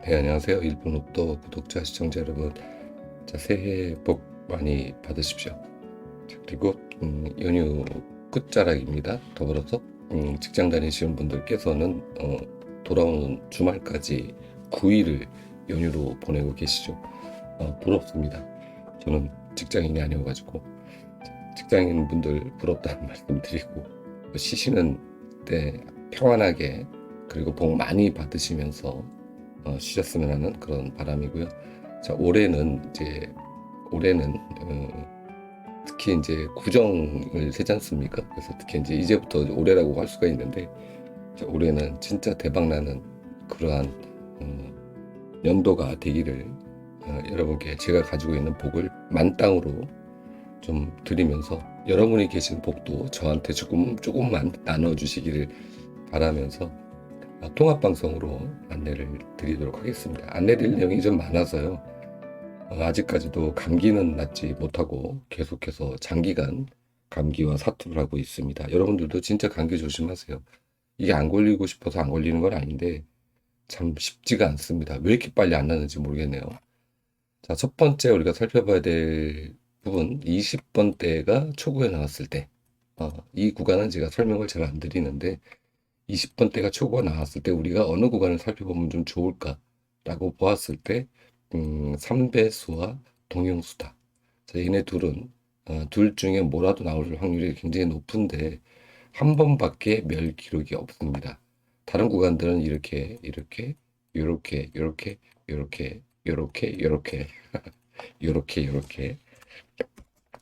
네, 안녕하세요. 일본 옷도 구독자, 시청자 여러분. 자, 새해 복 많이 받으십시오. 자, 그리고 연휴 끝자락입니다. 더불어서 직장 다니시는 분들께서는 돌아오는 주말까지 9일을 연휴로 보내고 계시죠. 부럽습니다. 저는 직장인이 아니어가지고 직장인 분들 부럽다는 말씀 드리고, 쉬시는 때 평안하게 그리고 복 많이 받으시면서 쉬셨으면 하는 그런 바람이고요. 자, 올해는 특히 이제 구정을 세지 않습니까? 그래서 특히 이제부터 올해라고 할 수가 있는데, 자, 올해는 진짜 대박나는 그러한 연도가 되기를, 여러분께 제가 가지고 있는 복을 만땅으로 좀 드리면서, 여러분이 계신 복도 저한테 조금만 나눠주시기를 바라면서 통합방송으로 안내를 드리도록 하겠습니다. 안내드릴 내용이 좀 많아서요. 아직까지도 감기는 낫지 못하고 계속해서 장기간 감기와 사투를 하고 있습니다. 여러분들도 진짜 감기 조심하세요. 이게 안 걸리고 싶어서 안 걸리는 건 아닌데 참 쉽지가 않습니다. 왜 이렇게 빨리 안 나는지 모르겠네요. 자, 첫 번째 우리가 살펴봐야 될 부분, 20번대가 초구에 나왔을 때, 이 구간은 제가 설명을 잘 안 드리는데, 20번대가 초구가 나왔을 때 우리가 어느 구간을 살펴보면 좀 좋을까라고 보았을 때, 3배수와 동형수다. 자, 얘네 둘은 둘 중에 뭐라도 나올 확률이 굉장히 높은데 한 번밖에 멸 기록이 없습니다. 다른 구간들은 이렇게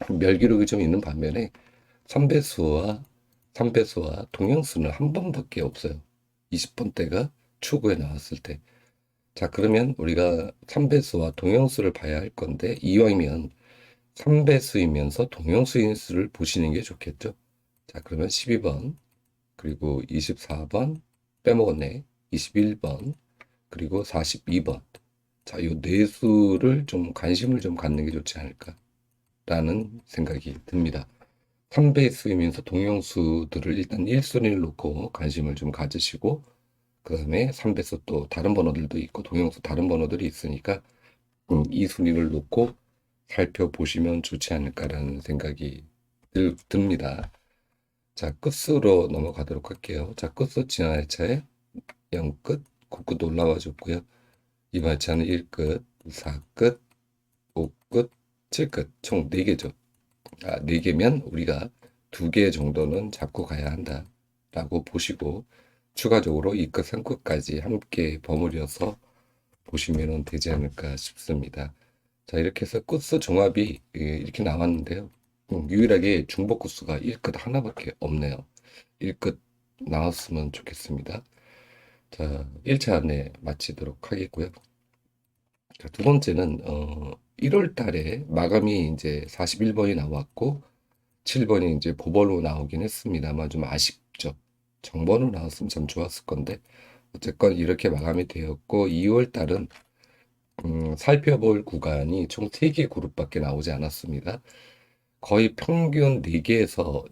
멸 기록이 좀 있는 반면에 3배수와 3배수와 동형수는 한 번밖에 없어요. 20번대가 초구에 나왔을 때. 자, 그러면 우리가 3배수와 동형수를 봐야 할 건데, 이왕이면 3배수이면서 동형수인 수를 보시는 게 좋겠죠. 자, 그러면 12번, 그리고 24번, 빼먹었네. 21번, 그리고 42번. 자, 요 네 수를 좀 관심을 좀 갖는 게 좋지 않을까라는 생각이 듭니다. 3배수이면서 동형수들을 일단 1순위를 놓고 관심을 좀 가지시고, 그 다음에 3배수 또 다른 번호들도 있고 동형수 다른 번호들이 있으니까 이 순위를 놓고 살펴보시면 좋지 않을까라는 생각이 듭니다. 자, 끝으로 넘어가도록 할게요. 자, 끝수 지난 회차에 0끝, 9끝 올라와 줬고요. 이번 회차는 1끝, 4끝, 5끝, 7끝 총 4개죠. 4개면 우리가 2개 정도는 잡고 가야 한다라고 보시고 추가적으로 2끝, 3끝까지 함께 버무려서 보시면 되지 않을까 싶습니다. 자, 이렇게 해서 끝수 종합이 이렇게 나왔는데요. 유일하게 중복 끝수가 1끝 하나밖에 없네요. 1끝 나왔으면 좋겠습니다. 자, 1차 안내 마치도록 하겠고요. 자, 두 번째는 1월 달에 마감이 이제 41번이 나왔고 7번이 이제 보벌로 나오긴 했습니다만 좀 아쉽죠. 정번으로 나왔으면 참 좋았을 건데 어쨌건 이렇게 마감이 되었고 2월 달은 살펴볼 구간이 총 3개 그룹밖에 나오지 않았습니다. 거의 평균 4개에서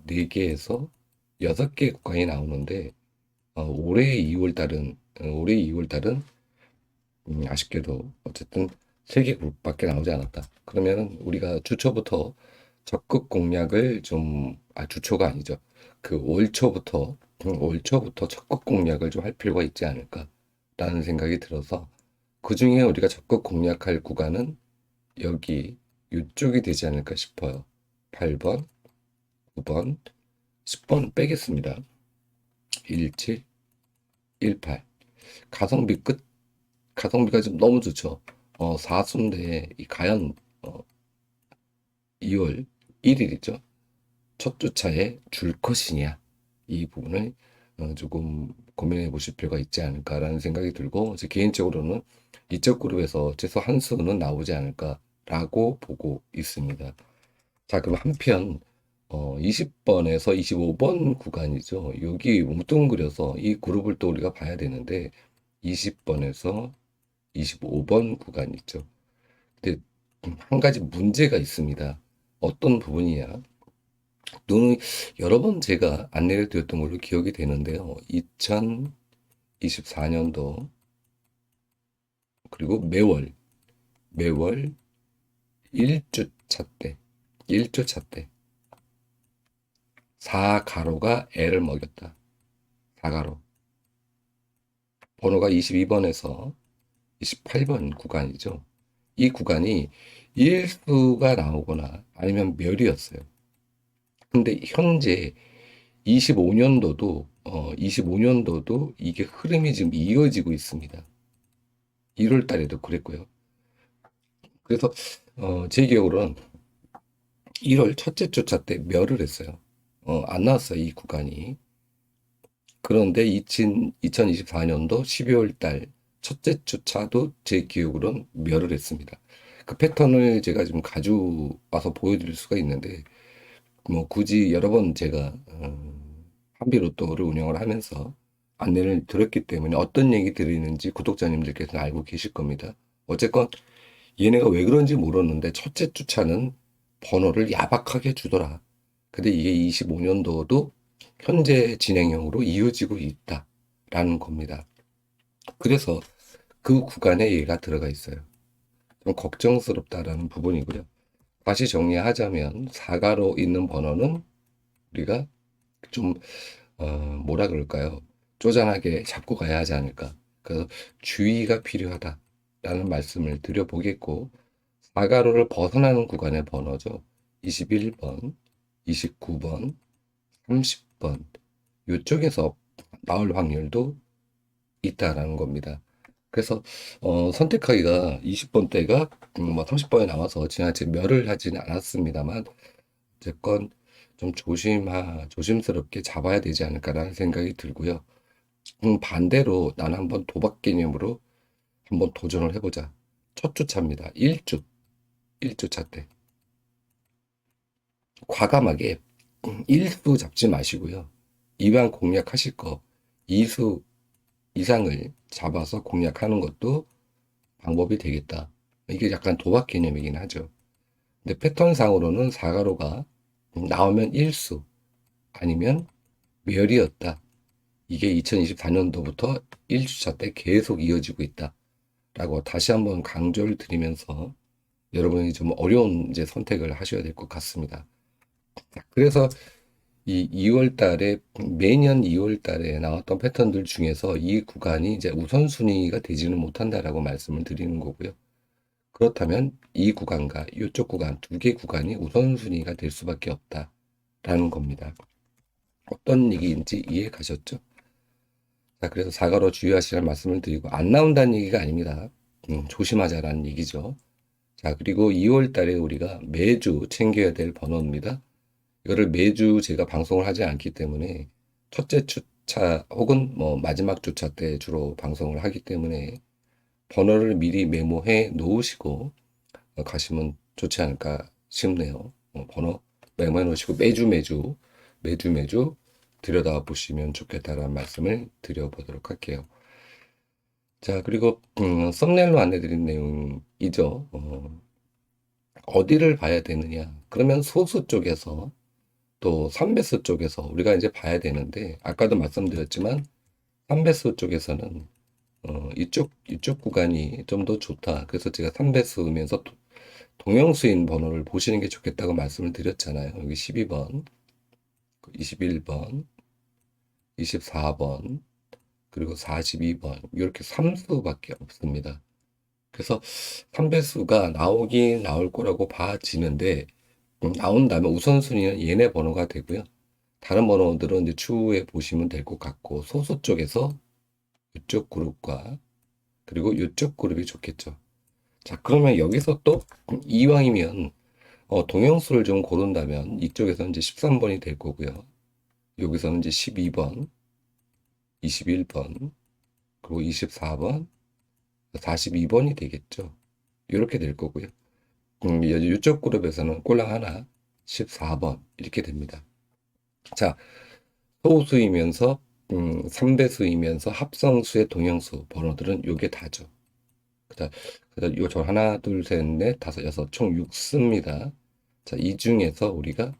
6개 구간이 나오는데 올해 2월 달은 아쉽게도 어쨌든 3개 그룹밖에 나오지 않았다. 그러면 우리가 주초부터 적극 공략을 주초가 아니죠. 그 올 초부터 적극 공략을 좀 할 필요가 있지 않을까라는 생각이 들어서 그 중에 우리가 적극 공략할 구간은 여기 이쪽이 되지 않을까 싶어요. 8번, 9번, 10번 빼겠습니다. 17, 18. 가성비 끝, 가성비가 좀 너무 좋죠. 4수인데 이 과연 2월 1일이죠. 첫 주차에 줄 것이냐 이 부분을 조금 고민해 보실 필요가 있지 않을까라는 생각이 들고 제 개인적으로는 이쪽 그룹에서 최소 한 수는 나오지 않을까라고 보고 있습니다. 자, 그럼 한편 20번에서 25번 구간이죠. 여기 뭉뚱그려서 이 그룹을 또 우리가 봐야 되는데 20번에서 25번 구간 있죠. 근데 한 가지 문제가 있습니다. 어떤 부분이냐? 또는 여러 번 제가 안내를 드렸던 걸로 기억이 되는데요. 2024년도 그리고 매월 1주차 때, 1주차 때 4가로가 애를 먹였다. 4가로. 번호가 22번에서 28번 구간이죠. 이 구간이 일수가 나오거나 아니면 멸이었어요. 근데 현재 25년도도 이게 흐름이 지금 이어지고 있습니다. 1월 달에도 그랬고요. 그래서 제 기억으로는 1월 첫째 주차 때 멸을 했어요. 안 나왔어요, 이 구간이. 그런데 2024년도 12월 달 첫째 주차도 제 기억으로는 멸을 했습니다. 그 패턴을 제가 좀 가져와서 보여드릴 수가 있는데, 뭐 굳이 여러 번 제가 한비로또를 운영을 하면서 안내를 드렸기 때문에 어떤 얘기 드리는지 구독자님들께서는 알고 계실 겁니다. 어쨌건 얘네가 왜 그런지 모르는데 첫째 주차는 번호를 야박하게 주더라. 근데 이게 25년도도 현재 진행형으로 이어지고 있다라는 겁니다. 그래서 그 구간에 얘가 들어가 있어요. 좀 걱정스럽다라는 부분이고요. 다시 정리하자면 4가로 있는 번호는 우리가 좀 뭐라 그럴까요? 쪼잔하게 잡고 가야 하지 않을까. 그래서 주의가 필요하다라는 말씀을 드려보겠고, 4가로를 벗어나는 구간의 번호죠. 21번, 29번, 30번 이쪽에서 나올 확률도 있다라는 겁니다. 그래서 선택하기가 20번대가 뭐 30번에 나와서 지나치 멸을 하지는 않았습니다만 어쨌건 좀 조심스럽게 잡아야 되지 않을까라는 생각이 들고요. 반대로 나는 한번 도박 개념으로 한번 도전을 해보자. 첫 주차입니다. 1주차 때. 과감하게 1수 잡지 마시고요. 이왕 공략하실 거 2수 이상을 잡아서 공략하는 것도 방법이 되겠다. 이게 약간 도박 개념이긴 하죠. 근데 패턴상으로는 4가로가 나오면 1수 아니면 멸이었다. 이게 2024년도부터 1주차 때 계속 이어지고 있다. 라고 다시 한번 강조를 드리면서 여러분이 좀 어려운 이제 선택을 하셔야 될 것 같습니다. 그래서 이 2월 달에 매년 2월 달에 나왔던 패턴들 중에서 이 구간이 이제 우선순위가 되지는 못한다라고 말씀을 드리는 거고요. 그렇다면 이 구간과 이쪽 구간 두 개 구간이 우선순위가 될 수밖에 없다라는 겁니다. 어떤 얘기인지 이해 가셨죠? 자, 그래서 4가로 주의하시라는 말씀을 드리고 안 나온다는 얘기가 아닙니다. 조심하자라는 얘기죠. 자, 그리고 2월 달에 우리가 매주 챙겨야 될 번호입니다. 이거를 매주 제가 방송을 하지 않기 때문에 첫째 주차 혹은 뭐 마지막 주차 때 주로 방송을 하기 때문에 번호를 미리 메모해 놓으시고 가시면 좋지 않을까 싶네요. 번호 메모해 놓으시고 매주 들여다 보시면 좋겠다라는 말씀을 드려보도록 할게요. 자, 그리고 썸네일로 안내드린 내용이죠. 어디를 봐야 되느냐? 그러면 소수 쪽에서 또 3배수 쪽에서 우리가 이제 봐야 되는데 아까도 말씀드렸지만 3배수 쪽에서는 이쪽 구간이 좀 더 좋다. 그래서 제가 3배수면서 동영수인 번호를 보시는 게 좋겠다고 말씀을 드렸잖아요. 여기 12번, 21번, 24번, 그리고 42번 이렇게 3수밖에 없습니다. 그래서 3배수가 나오긴 나올 거라고 봐지는데 나온다면 우선순위는 얘네 번호가 되고요. 다른 번호들은 이제 추후에 보시면 될 것 같고 소수 쪽에서 이쪽 그룹과 그리고 이쪽 그룹이 좋겠죠. 자, 그러면 여기서 또 이왕이면 동영수를 좀 고른다면 이쪽에서는 이제 13번이 될 거고요. 여기서는 이제 12번, 21번, 그리고 24번, 42번이 되겠죠. 이렇게 될 거고요. 이쪽 그룹에서는 꼴랑 하나 14번 이렇게 됩니다. 자, 소수이면서 3배수이면서 합성수의 동영수 번호들은 요게 다죠. 그다음 요저 하나, 둘, 셋, 넷, 다섯, 여섯 총 6수입니다. 자, 이 중에서 우리가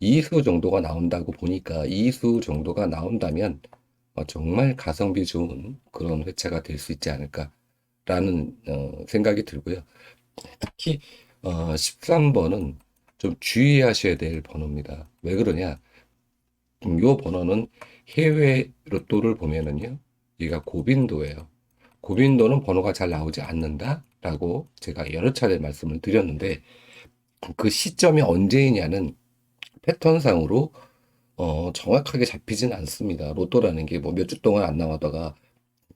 2수 정도가 나온다고 보니까 2수 정도가 나온다면 정말 가성비 좋은 그런 회차가 될 수 있지 않을까라는 생각이 들고요. 특히 13번은 좀 주의하셔야 될 번호입니다. 왜 그러냐? 요 번호는 해외 로또를 보면은요, 얘가 고빈도예요. 고빈도는 번호가 잘 나오지 않는다라고 제가 여러 차례 말씀을 드렸는데, 그 시점이 언제이냐는 패턴상으로 정확하게 잡히진 않습니다. 로또라는 게 뭐 몇 주 동안 안 나오다가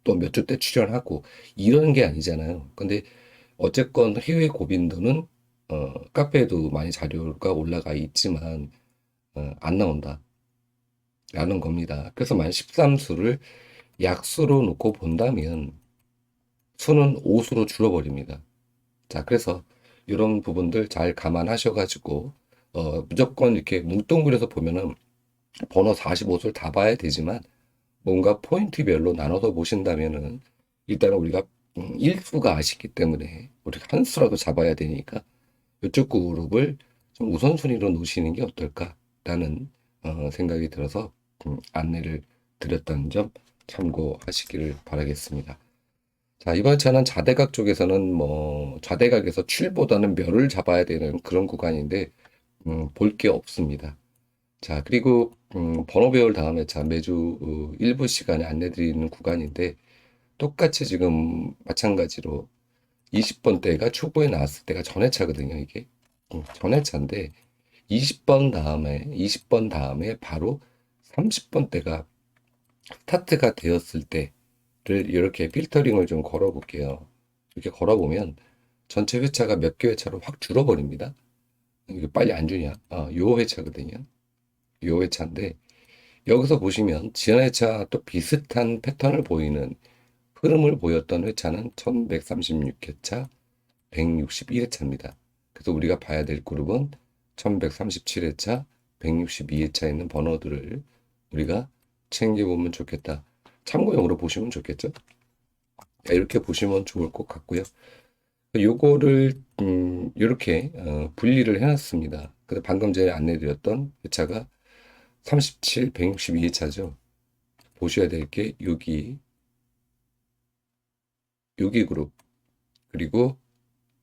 또 몇 주 때 출연하고 이런 게 아니잖아요. 근데 어쨌건 해외 고빈도는 카페에도 많이 자료가 올라가 있지만 안 나온다라는 겁니다. 그래서 만약 13수를 약수로 놓고 본다면 수는 5수로 줄어버립니다. 자, 그래서 이런 부분들 잘 감안하셔가지고 무조건 이렇게 뭉뚱그려서 보면은 번호 45수를 다 봐야 되지만 뭔가 포인트별로 나눠서 보신다면은 일단은 우리가 일수가 아쉽기 때문에 우리가 한 수라도 잡아야 되니까 이쪽 그룹을 좀 우선순위로 놓으시는 게 어떨까라는 생각이 들어서 안내를 드렸다는 점 참고하시기를 바라겠습니다. 자, 이번 차는 좌대각 쪽에서는 뭐 좌대각에서 출보다는 멸을 잡아야 되는 그런 구간인데 볼 게 없습니다. 자, 그리고 번호 배울 다음에 자 매주 일부 시간에 안내드리는 구간인데 똑같이 지금 마찬가지로 20번대가 초보에 나왔을 때가 전회차거든요, 이게. 전회차인데 20번 다음에 바로 30번대가 스타트가 되었을 때를 이렇게 필터링을 좀 걸어 볼게요. 이렇게 걸어 보면 전체 회차가 몇 개 회차로 확 줄어버립니다. 이게 빨리 안 주냐? 요 회차거든요. 요 회차인데 여기서 보시면 지난 회차 또 비슷한 패턴을 보이는 흐름을 보였던 회차는 1136회차, 161회차입니다. 그래서 우리가 봐야 될 그룹은 1137회차, 162회차에 있는 번호들을 우리가 챙겨보면 좋겠다. 참고용으로 보시면 좋겠죠? 이렇게 보시면 좋을 것 같고요. 요거를 이렇게 분리를 해놨습니다. 그래서 방금 전에 안내드렸던 회차가 37, 162회차죠. 보셔야 될 게 여기 그룹 그리고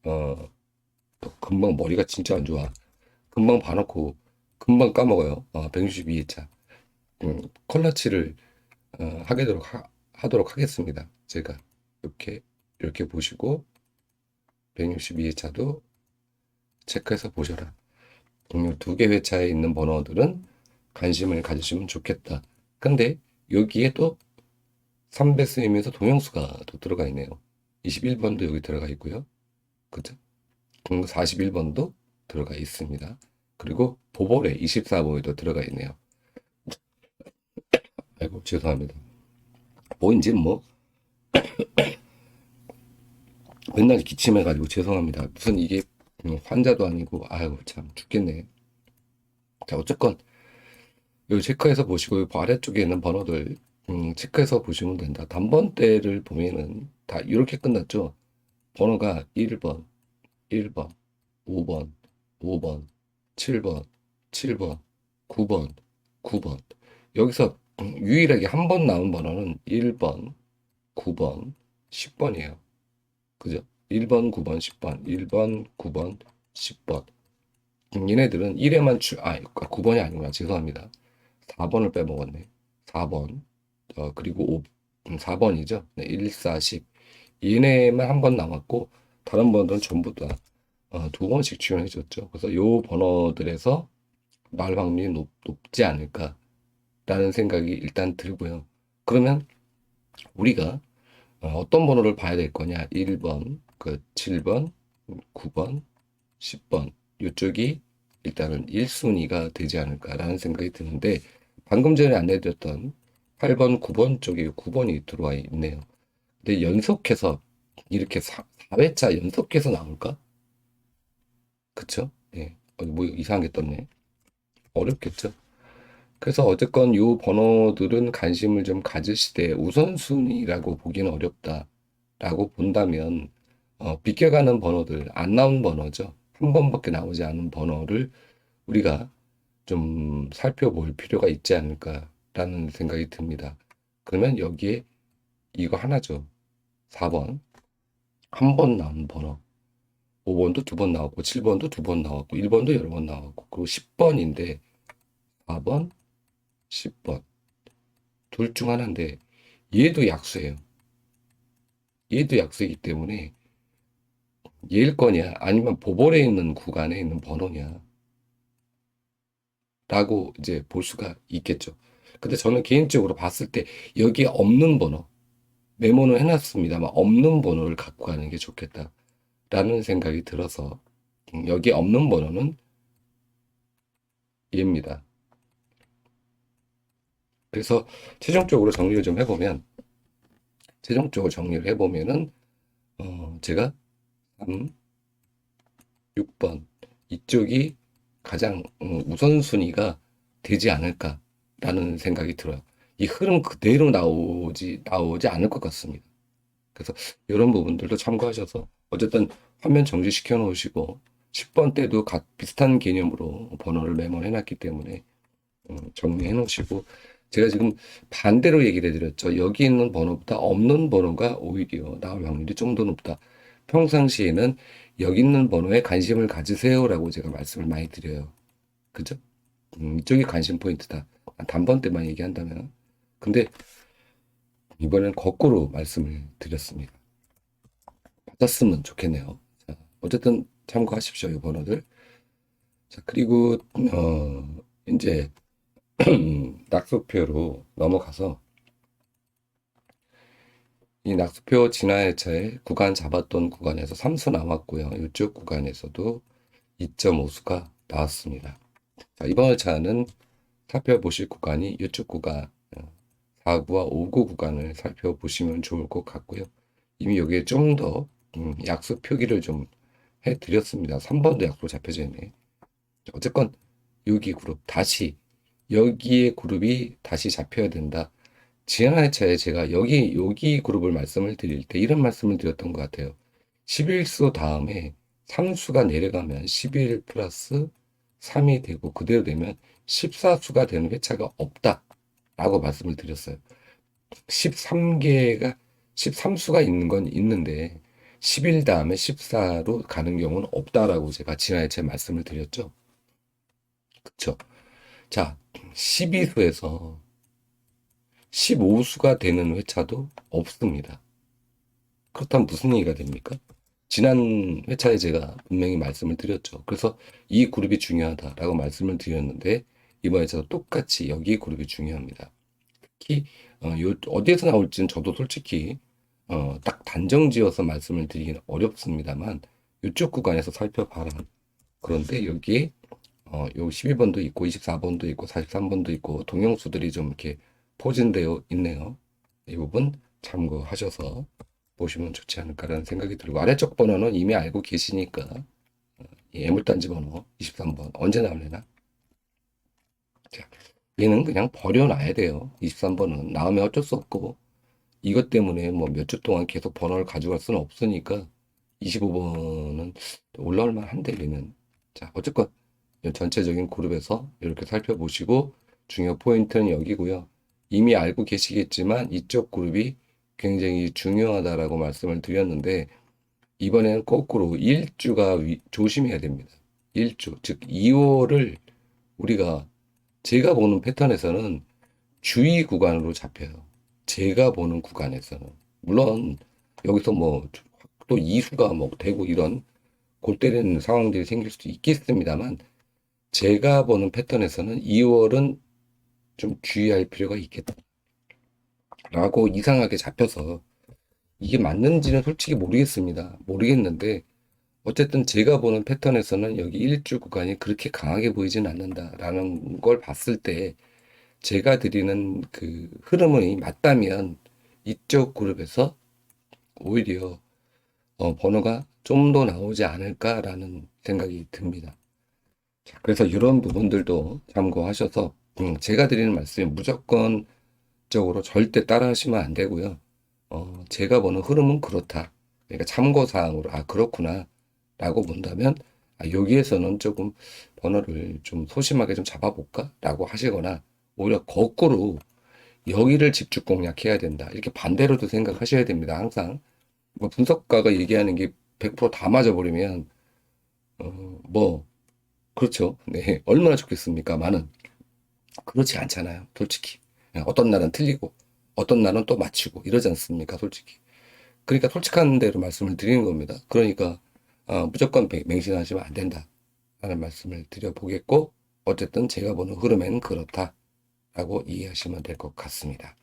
어 금방 머리가 진짜 안 좋아. 금방 봐놓고 금방 까먹어요. 162회차 컬러치를 하도록 하겠습니다. 제가 이렇게 보시고 162회차도 체크해서 보셔라. 두 개 회차에 있는 번호들은 관심을 가지시면 좋겠다. 근데 여기에 또 3배 쓰이면서 동영수가 또 들어가 있네요. 21번도 여기 들어가 있고요. 그죠? 41번도 들어가 있습니다. 그리고 보볼에 24번에도 들어가 있네요. 아이고, 죄송합니다. 뭐인지 뭐, 맨날 기침해가지고 죄송합니다. 무슨 이게 환자도 아니고, 아이고, 참, 죽겠네. 자, 어쨌건, 여기 체크해서 보시고, 요 아래쪽에 있는 번호들, 체크해서 보시면 된다. 단번대를 보면은 다 이렇게 끝났죠? 번호가 1번, 1번, 5번, 5번, 7번, 7번, 9번, 9번. 여기서 유일하게 한 번 나온 번호는 1번, 9번, 10번이에요. 그죠? 1번, 9번, 10번, 1번, 9번, 10번. 얘네들은 1회만 9번이 아니구나. 죄송합니다. 4번을 빼먹었네. 4번. 그리고 4번이죠. 네, 1, 4, 10. 얘네만 한 번 남았고, 다른 번들은 전부 다 두 번씩 출연해 줬죠. 그래서 요 번호들에서 나올 확률이 높지 않을까라는 생각이 일단 들고요. 그러면 우리가 어떤 번호를 봐야 될 거냐? 1번, 7번, 9번, 10번. 이쪽이 일단은 1순위가 되지 않을까라는 생각이 드는데 방금 전에 안내드렸던 8번, 9번 쪽에 9번이 들어와 있네요. 근데 연속해서 이렇게 4회차 연속해서 나올까? 그쵸? 예. 뭐 이상하게 떴네. 어렵겠죠? 그래서 어쨌건 요 번호들은 관심을 좀 가지시되 우선순위라고 보기는 어렵다라고 본다면 비껴가는 번호들, 안 나온 번호죠. 한 번밖에 나오지 않은 번호를 우리가 좀 살펴볼 필요가 있지 않을까라는 생각이 듭니다. 그러면 여기에 이거 하나죠. 4번. 한 번 나온 번호. 5번도 2번 나왔고, 7번도 2번 나왔고, 1번도 여러 번 나왔고, 그리고 10번인데, 4번, 10번. 둘 중 하나인데, 얘도 약수예요. 얘도 약수이기 때문에, 얘일 거냐, 아니면 보볼에 있는 구간에 있는 번호냐, 라고 이제 볼 수가 있겠죠. 근데 저는 개인적으로 봤을 때, 여기에 없는 번호, 메모는 해놨습니다만, 없는 번호를 갖고 가는 게 좋겠다라는 생각이 들어서, 여기에 없는 번호는 얘입니다. 그래서 최종적으로 정리를 좀 해보면, 최종적으로 정리를 해보면은, 제가 3, 6번 이쪽이 가장 우선순위가 되지 않을까라는 생각이 들어요. 이 흐름 그대로 나오지 않을 것 같습니다. 그래서 이런 부분들도 참고하셔서 어쨌든 화면 정지시켜 놓으시고 10번 때도 비슷한 개념으로 번호를 메모해 놨기 때문에 정리해 놓으시고 제가 지금 반대로 얘기를 해드렸죠. 여기 있는 번호보다 없는 번호가 오히려 나올 확률이 좀 더 높다. 평상시에는 여기 있는 번호에 관심을 가지세요라고 제가 말씀을 많이 드려요. 그죠? 이쪽이 관심 포인트다. 단번 때만 얘기한다면. 근데 이번엔 거꾸로 말씀을 드렸습니다. 맞았으면 좋겠네요. 자, 어쨌든 참고하십시오. 이 번호들. 자, 그리고 이제 낙서표로 넘어가서 이 낙서표 진화열차에 구간 잡았던 구간에서 3수 나왔고요. 이쪽 구간에서도 2.5수가 나왔습니다. 자, 이번 열차는 살펴보실 구간이 이쪽 구간 4구와 5구 구간을 살펴보시면 좋을 것 같고요. 이미 여기에 좀 더 약수 표기를 좀 해드렸습니다. 3번도 약수로 잡혀져 있네. 어쨌건 여기 그룹 다시 여기에 그룹이 다시 잡혀야 된다. 지난해차에 제가 여기 그룹을 말씀을 드릴 때 이런 말씀을 드렸던 것 같아요. 11수 다음에 3수가 내려가면 11 플러스 3이 되고 그대로 되면 14수가 되는 회차가 없다라고 말씀을 드렸어요. 13수가 있는 건 있는데 11 다음에 14로 가는 경우는 없다라고 제가 지난해차에 말씀을 드렸죠. 그쵸? 자, 12수에서 15수가 되는 회차도 없습니다. 그렇다면 무슨 얘기가 됩니까? 지난 회차에 제가 분명히 말씀을 드렸죠. 그래서 이 그룹이 중요하다라고 말씀을 드렸는데 이번 회차도 똑같이 여기 그룹이 중요합니다. 특히 어디에서 나올지는 저도 솔직히 딱 단정지어서 말씀을 드리기는 어렵습니다만 이쪽 구간에서 살펴봐라. 그런데 여기에 요 12번도 있고 24번도 있고 43번도 있고 동영수들이 좀 이렇게 포진되어 있네요. 이 부분 참고하셔서 보시면 좋지 않을까라는 생각이 들고 아래쪽 번호는 이미 알고 계시니까 이 애물단지 번호 23번 언제 나올래나? 자, 얘는 그냥 버려놔야 돼요. 23번은 나오면 어쩔 수 없고 이것 때문에 뭐 몇 주 동안 계속 번호를 가져갈 수는 없으니까 25번은 올라올 만한데 얘는 자 어쨌건 전체적인 그룹에서 이렇게 살펴보시고 중요 포인트는 여기고요. 이미 알고 계시겠지만 이쪽 그룹이 굉장히 중요하다라고 말씀을 드렸는데 이번에는 거꾸로 일주가 조심해야 됩니다. 일주, 즉 2월을 우리가 제가 보는 패턴에서는 주의 구간으로 잡혀요. 제가 보는 구간에서는 물론 여기서 뭐 또 이수가 뭐 되고 이런 골 때리는 상황들이 생길 수도 있겠습니다만 제가 보는 패턴에서는 2월은 좀 주의할 필요가 있겠다라고 이상하게 잡혀서 이게 맞는지는 솔직히 모르겠습니다. 모르겠는데 어쨌든 제가 보는 패턴에서는 여기 일주 구간이 그렇게 강하게 보이진 않는다라는 걸 봤을 때 제가 드리는 그 흐름이 맞다면 이쪽 그룹에서 오히려 번호가 좀 더 나오지 않을까라는 생각이 듭니다. 자, 그래서 이런 부분들도 참고하셔서 제가 드리는 말씀이 무조건적으로 절대 따라 하시면 안 되고요. 제가 보는 흐름은 그렇다. 그러니까 참고사항으로 그렇구나 라고 본다면 여기에서는 조금 번호를 좀 소심하게 좀 잡아볼까 라고 하시거나 오히려 거꾸로 여기를 집중 공략해야 된다. 이렇게 반대로도 생각하셔야 됩니다. 항상 뭐 분석가가 얘기하는 게 100%다 맞아버리면 뭐 그렇죠. 네, 얼마나 좋겠습니까만은 그렇지 않잖아요. 솔직히 어떤 날은 틀리고 어떤 날은 또 맞추고 이러지 않습니까? 솔직히. 그러니까 솔직한 대로 말씀을 드리는 겁니다. 그러니까 무조건 맹신하시면 안 된다. 라는 말씀을 드려보겠고 어쨌든 제가 보는 흐름에는 그렇다라고 이해하시면 될 것 같습니다.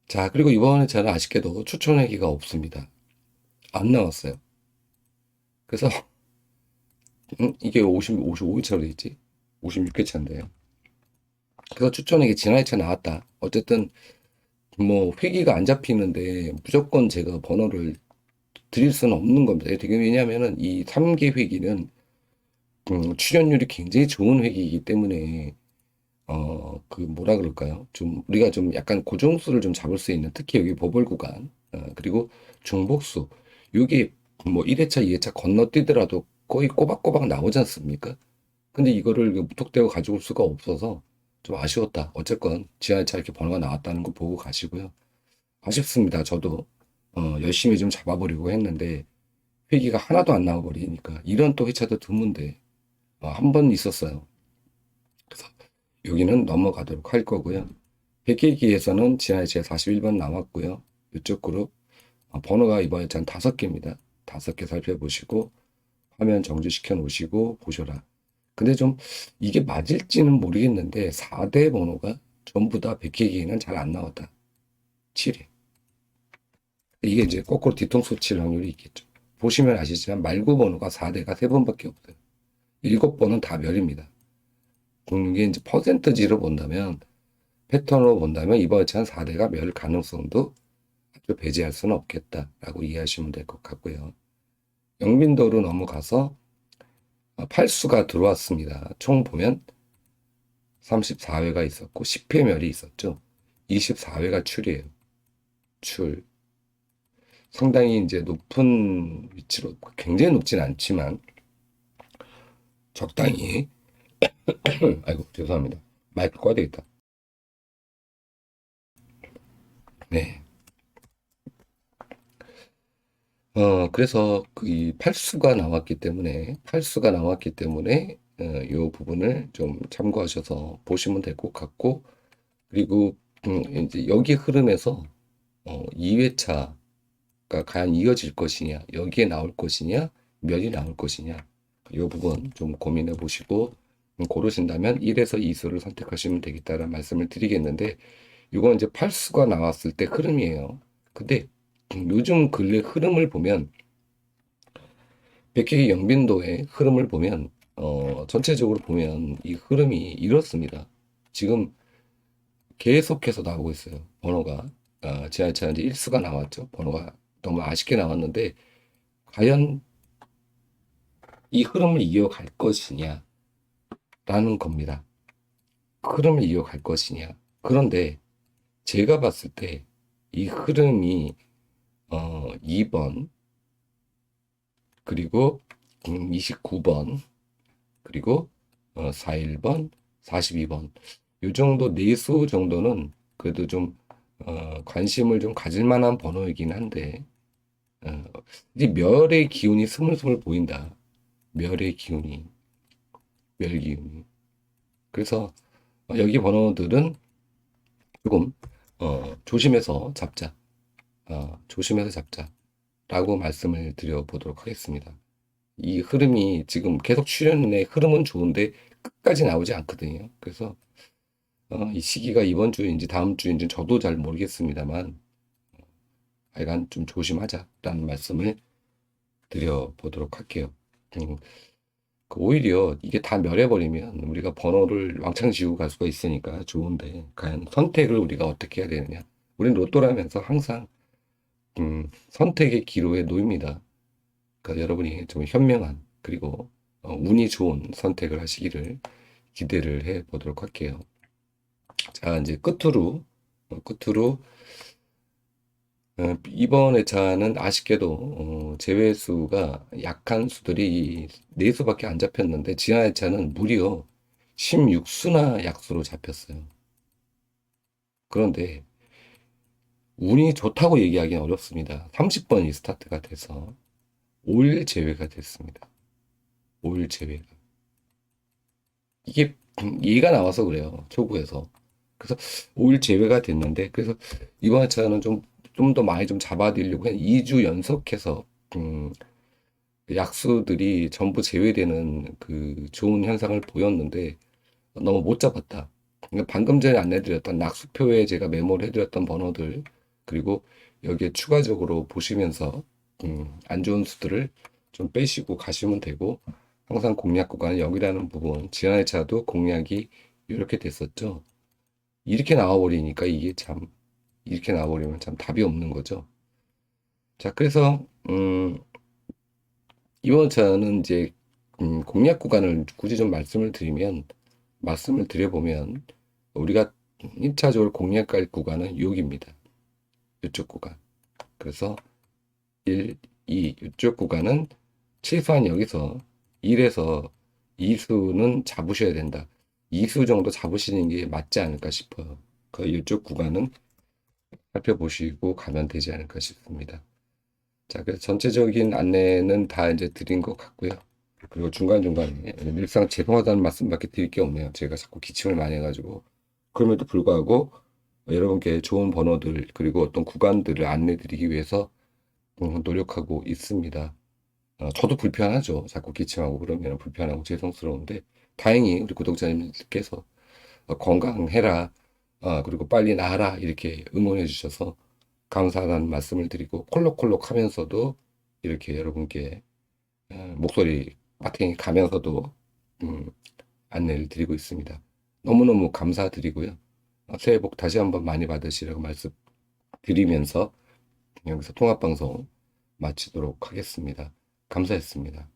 자, 그리고 이번에 저는 아쉽게도 추천회기가 없습니다. 안 나왔어요. 그래서 이게 55회차로 돼 있지? 56회차인데요. 그래서 추천회기 지난해차 나왔다. 어쨌든 뭐 회기가 안 잡히는데 무조건 제가 번호를 드릴 수는 없는 겁니다. 되게 왜냐하면은 이 3개 회기는 출연율이 굉장히 좋은 회기이기 때문에 그 뭐라 그럴까요? 좀 우리가 좀 약간 고정수를 좀 잡을 수 있는 특히 여기 보벌 구간 그리고 중복수 요게 뭐 1회차, 2회차 건너뛰더라도 거의 꼬박꼬박 나오지 않습니까? 근데 이거를 무턱대고 가져올 수가 없어서 좀 아쉬웠다. 어쨌건 지하철 이렇게 번호가 나왔다는 거 보고 가시고요. 아쉽습니다. 저도 열심히 좀 잡아보려고 했는데 회기가 하나도 안 나와버리니까 이런 또 회차도 드문데 한 번 있었어요. 그래서 여기는 넘어가도록 할 거고요. 백계기에서는 지난주에 41번 나왔고요. 이쪽 그룹 번호가 이번에 한 5개입니다. 5개 살펴보시고 화면 정지시켜 놓으시고 보셔라. 근데 좀 이게 맞을지는 모르겠는데 4대 번호가 전부 다 백계기에는 잘 안 나왔다. 7회. 이게 이제 거꾸로 뒤통수 칠 확률이 있겠죠. 보시면 아시지만 말구 번호가 4대가 3번밖에 없어요. 7번은 다 멸입니다. 이게 이제 퍼센트지로 본다면 패턴으로 본다면 이번 한 4대가 멸 가능성도 아주 배제할 수는 없겠다라고 이해하시면 될 것 같고요. 영빈도로 넘어가서 8수가 들어왔습니다. 총 보면 34회가 있었고 10회멸이 있었죠. 24회가 출이에요. 출. 상당히 이제 높은 위치로 굉장히 높진 않지만 적당히 아이고 죄송합니다. 마이크 꺼야 되겠다. 네. 그래서 그 팔수가 나왔기 때문에 이 부분을 좀 참고하셔서 보시면 될 것 같고, 그리고 이제 여기 흐름에서 2회차가 과연 이어질 것이냐, 여기에 나올 것이냐, 몇이 나올 것이냐, 이 부분 좀 고민해 보시고 고르신다면 1에서 2수를 선택하시면 되겠다라는 말씀을 드리겠는데, 이건 이제 팔수가 나왔을 때 흐름이에요. 근데 요즘 근래 흐름을 보면 백회기 영빈도의 흐름을 보면 전체적으로 보면 이 흐름이 이렇습니다. 지금 계속해서 나오고 있어요. 번호가 지하철 이제 1수가 나왔죠. 번호가 너무 아쉽게 나왔는데 과연 이 흐름을 이어갈 것이냐라는 겁니다. 흐름을 이어갈 것이냐. 그런데 제가 봤을 때 이 흐름이 2번 그리고 29번 그리고 41번 42번 요 정도 네수 정도는 그래도 좀 관심을 좀 가질 만한 번호이긴 한데 어, 이제 멸의 기운이 스물스물 보인다. 멸의 기운이 멸 기운이 그래서 여기 번호들은 조금 조심해서 잡자. 조심해서 잡자라고 말씀을 드려보도록 하겠습니다. 이 흐름이 지금 계속 출연의 흐름은 좋은데 끝까지 나오지 않거든요. 그래서 이 시기가 이번 주인지 다음 주인지 저도 잘 모르겠습니다만 하여간 좀 조심하자라는 말씀을 드려보도록 할게요. 오히려 이게 다 멸해버리면 우리가 번호를 왕창 지우고 갈 수가 있으니까 좋은데 과연 선택을 우리가 어떻게 해야 되느냐. 우리는 로또라면서 항상 선택의 기로에 놓입니다. 그러니까 여러분이 좀 현명한 그리고 운이 좋은 선택을 하시기를 기대를 해 보도록 할게요. 자, 이제 끝으로 이번 회차는 아쉽게도 제외 수가 약한 수들이 4수밖에 안 잡혔는데 지난 회차는 무려 16수나 약수로 잡혔어요. 그런데 운이 좋다고 얘기하기는 어렵습니다. 30번이 스타트가 돼서 5일 제외가 됐습니다. 5일 제외가. 이게 얘가 나와서 그래요. 초구에서. 그래서 5일 제외가 됐는데, 그래서 이번 회차는 좀 더 많이 좀 잡아드리려고 한 2주 연속해서, 약수들이 전부 제외되는 그 좋은 현상을 보였는데, 너무 못 잡았다. 그러니까 방금 전에 안내드렸던 낙수표에 제가 메모를 해드렸던 번호들, 그리고 여기에 추가적으로 보시면서, 안 좋은 수들을 좀 빼시고 가시면 되고, 항상 공략 구간은 여기라는 부분, 지난 회차도 공략이 이렇게 됐었죠. 이렇게 나와버리니까 이게 참, 이렇게 나와버리면 참 답이 없는 거죠. 자, 그래서, 이번 차는 이제, 공략 구간을 굳이 좀 말씀을 드려보면, 우리가 1차적으로 공략할 구간은 6입니다. 이쪽 구간. 그래서 1, 2, 이쪽 구간은 최소한 여기서 1에서 2수는 잡으셔야 된다. 2수 정도 잡으시는 게 맞지 않을까 싶어요. 그 이쪽 구간은 살펴보시고 가면 되지 않을까 싶습니다. 자, 그래서 전체적인 안내는 다 이제 드린 것 같고요. 그리고 중간중간에 늘상 죄송하다는 말씀밖에 드릴 게 없네요. 제가 자꾸 기침을 많이 해가지고. 그럼에도 불구하고 여러분께 좋은 번호들 그리고 어떤 구간들을 안내 드리기 위해서 노력하고 있습니다. 저도 불편하죠. 자꾸 기침하고 그러면 불편하고 죄송스러운데 다행히 우리 구독자님들께서 건강해라, 그리고 빨리 나아라 이렇게 응원해 주셔서 감사하다는 말씀을 드리고 콜록콜록 하면서도 이렇게 여러분께 목소리 마탱이 가면서도 음, 안내를 드리고 있습니다. 너무너무 감사드리고요. 새해 복 다시 한번 많이 받으시라고 말씀드리면서 여기서 통합방송 마치도록 하겠습니다. 감사했습니다.